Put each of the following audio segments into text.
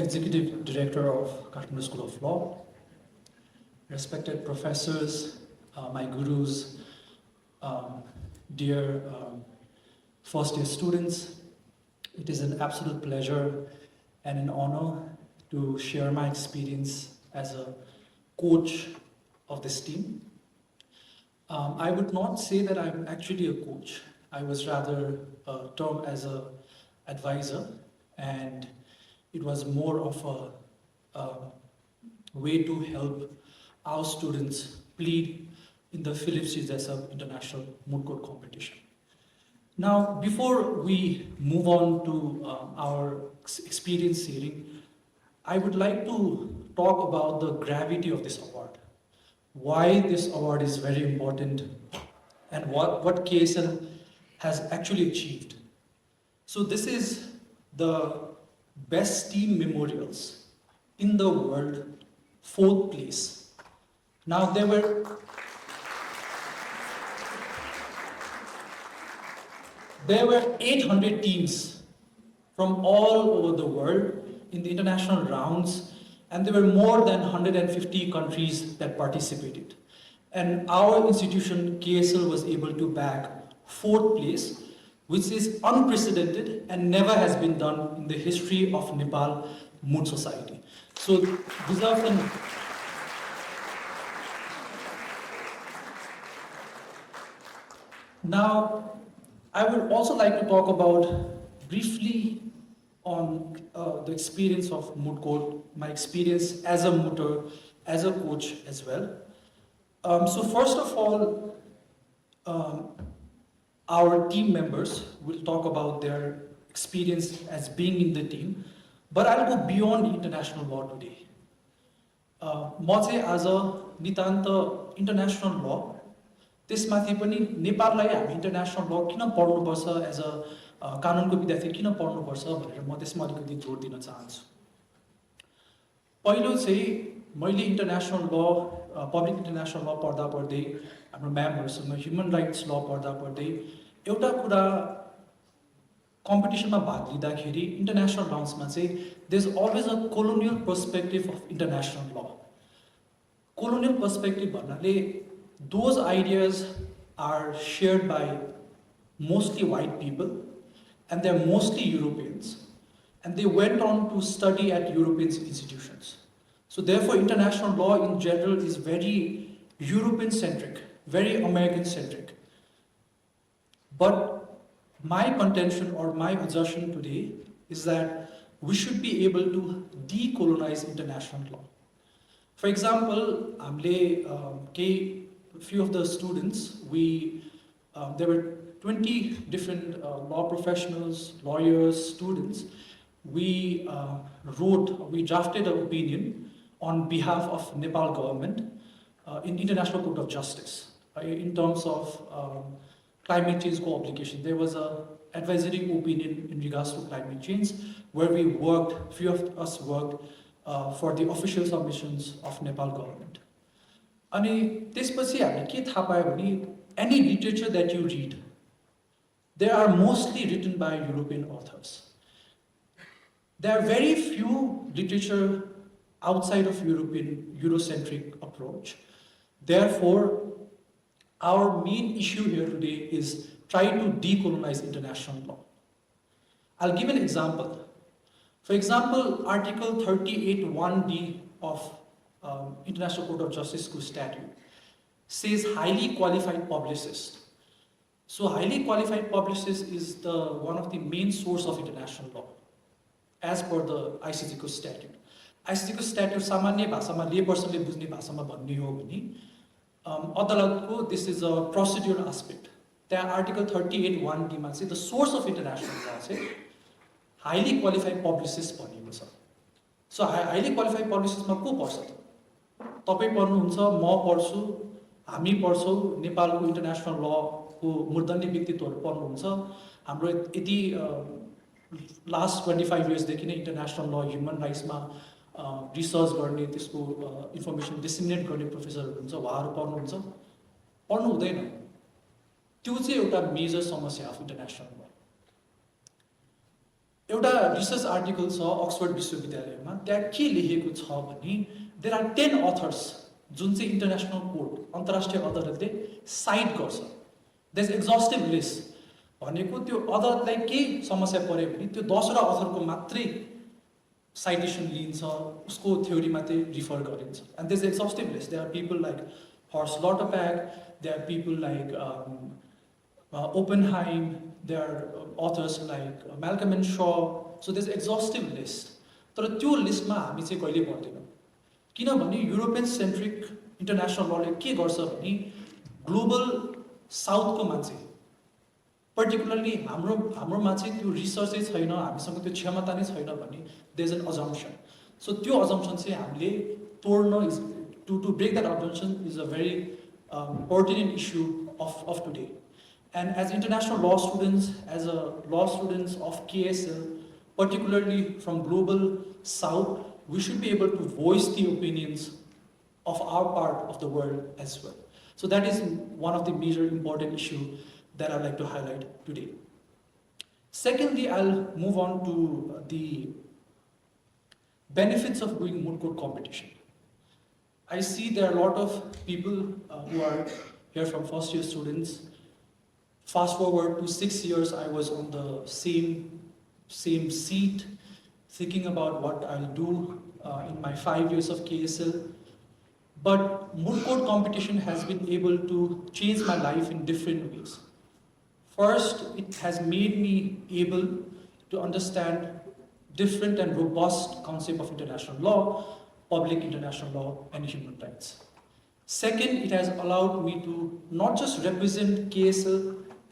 Executive Director of Kathmandu School of Law, respected professors, my gurus, dear first year students, it is an absolute pleasure and an honor to share my experience as a coach of this team. I would not say that I'm actually a coach. I was rather termed as an advisor, and it was more of a way to help our students plead in the Philips CSSF International Moot Court Competition. Now, before we move on to our experience sharing, I would like to talk about the gravity of this award. Why this award is very important and what KSL has actually achieved. So this is the best team memorials in the world, 4th place. Now there were 800 teams from all over the world in the international rounds, and there were more than 150 countries that participated. And our institution, KSL, was able to bag 4th place, which is unprecedented and never has been done in the history of Nepal Moot Society. So deserved an... Now, I would also like to talk about briefly on the experience of moot court, my experience as a mooter, as a coach as well. So first of all, our team members will talk about their experience as being in the team, but I'll go beyond international law today. म चाहिँ आज नितान्त international law, त्यसमाथि पनि नेपाललाई हामी international law किन पढ्नुपर्छ as a कानुनको विद्यार्थी किन पढ्नुपर्छ भनेर म त्यसमा अलिकति जोड दिन चाहन्छु। पहिलो चाहिँ मैले इन्टरनेसनल ल पब्लिक इन्टरनेसनल ल पढ्दा पढ्दै हाम्रो म्यामहरुसँग ह्युमन राइट्स ल पढ्दा पढ्दै एउटा कुरा कम्पिटिसनमा भाग लिँदाखेरि इन्टरनेसनल राउन्ड्समा चाहिँ there is always a colonial perspective of international law. Colonial perspective भन्नाले those ideas are shared by mostly white people, and they're mostly Europeans, and they went on to study at European institutions. So therefore international law in general is very European centric, very American centric. But my contention or my assertion today is that we should be able to decolonize international law. For example, a few of the students, there were 20 different law professionals, lawyers, students. We drafted an opinion on behalf of Nepal government in International Court of Justice in terms of climate change co-obligation. There was an advisory opinion in regards to climate change where we worked, few of us worked for the official submissions of Nepal government. अनि त्यसपछि हामीले के थाहा पायो भने any literature that you read, they are mostly written by European authors. There are very few literature outside of European Eurocentric approach. Therefore, our main issue here today is try to decolonize international law. I'll give an example. For example, Article 38(1)(d) of International Court of Justice statute says highly qualified publicist. So highly qualified publicist is one of the main source of international law as per the ICJ को statute. ICJ को statute सामान्य भाषामा ले पर्सनले बुझ्ने भाषामा भन्ने हो भने अदालतको this is a procedural aspect. त्यहाँ Article 38(1)(d) मा चाहिँ the source of international law चाहिँ highly qualified publicist भनिएको छ. So highly qualified publicist मा को पर्छ त? तपाई पढ्नुहुन्छ, म पढ्छु, हामी पढ्छौं, नेपालको इन्टरनेसनल ल को मूर्धन्य व्यक्तित्वहरु पढ्नुहुन्छ। हाम्रो यति लास्ट 25 इयर्स देखि नै इन्टरनेसनल ल ह्युमन राइट्समा रिसर्च गर्ने, त्यसको इन्फर्मेसन डिसिमिनेट गर्ने प्रोफेसरहरु हुन्छ, उहाँहरु पढ्नुहुन्छ, पढ्नु हुँदैन। त्यो चाहिँ एउटा मेजर समस्या अफ इन्टरनेसनल ल। एउटा रिसर्च आर्टिकल छ अक्सफोर्ड विश्वविद्यालयमा, त्यहाँ के लेखेको छ भने देयर आर 10 अथर्स जुन चाहिँ इन्टरनेसनल कोर्ट अन्तर्राष्ट्रिय अदालतले साइट गर्छ। देयर इज एक्जस्टिभ लिस्ट भनेको त्यो अदालतलाई के समस्या पर्यो भने त्यो 10वटा अथरको मात्रै साइटेसन लिन्छ, उसको थ्योरी मात्रै रिफर गरिन्छ। And there is exhaustive list. There are people like Hersch Lauterpacht, there are people like Oppenheim, there are others like Malcolm एन्ड श। So there is exhaustive list. तर त्यो लिस्टमा हामी चाहिँ कहिले पर्दैनौँ, किनभने युरोपियन सेन्ट्रिक इन्टरनेसनल लले के गर्छ भने ग्लोबल साउथको मान्छे पर्टिकुलरली हाम्रोमा चाहिँ त्यो रिसर्चै छैन, हामीसँग त्यो क्षमता नै छैन भने there is an assumption. So त्यो अजम्पसन चाहिँ हामीले तोड्न is to break that assumption is a very pertinent issue of today. And as international law students, as a law students of KSL, particularly from global south, we should be able to voice the opinions of our part of the world as well. So that is one of the major important issues that I'd like to highlight today. Secondly, I'll move on to the benefits of doing moot court competition. I see there are a lot of people who are here from first year students. Fast forward to 6 years, I was on the same seat, thinking about what I'll do in my 5 years of KSL. But moot court competition has been able to change my life in different ways. First, it has made me able to understand different and robust concept of international law, public international law, and human rights. Second, it has allowed me to not just represent KSL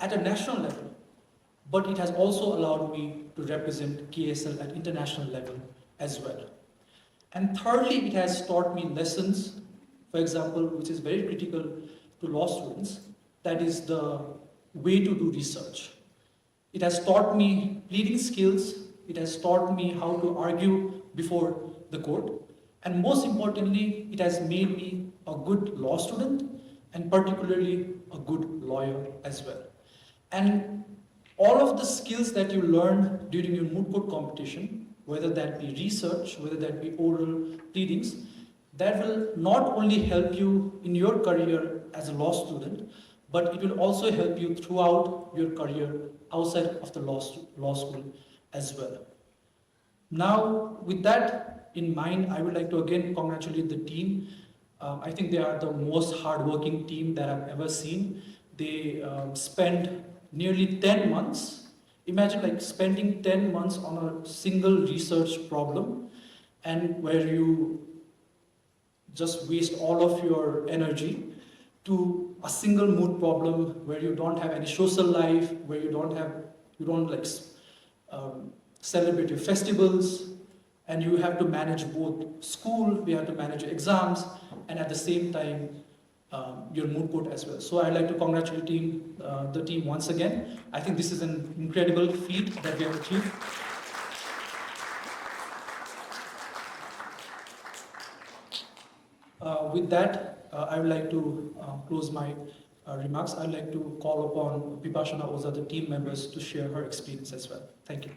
at a national level, but it has also allowed me to represent KSL at international level as well. And thirdly, it has taught me lessons, for example, which is very critical to law students, that is the way to do research. It has taught me pleading skills, it has taught me how to argue before the court, and most importantly, it has made me a good law student and particularly a good lawyer as well. And all of the skills that you learn during your moot court competition, whether that be research, whether that be oral pleadings, that will not only help you in your career as a law student, but it will also help you throughout your career outside of the law school as well. Now, with that in mind, I would like to again congratulate the team. I think they are the most hardworking team that I've ever seen. They spend nearly 10 months. Imagine like spending 10 months on a single research problem, and where you just waste all of your energy to a single moot problem where you don't have any social life, where you don't like celebrate your festivals, and you have to manage both school, you have to manage your exams, and at the same time your moot court as well. So I'd like to congratulate the team once again. I think this is an incredible feat that we have achieved. With that, I would like to close my remarks. I'd like to call upon Vipashana Oza, the team members, to share her experience as well. Thank you.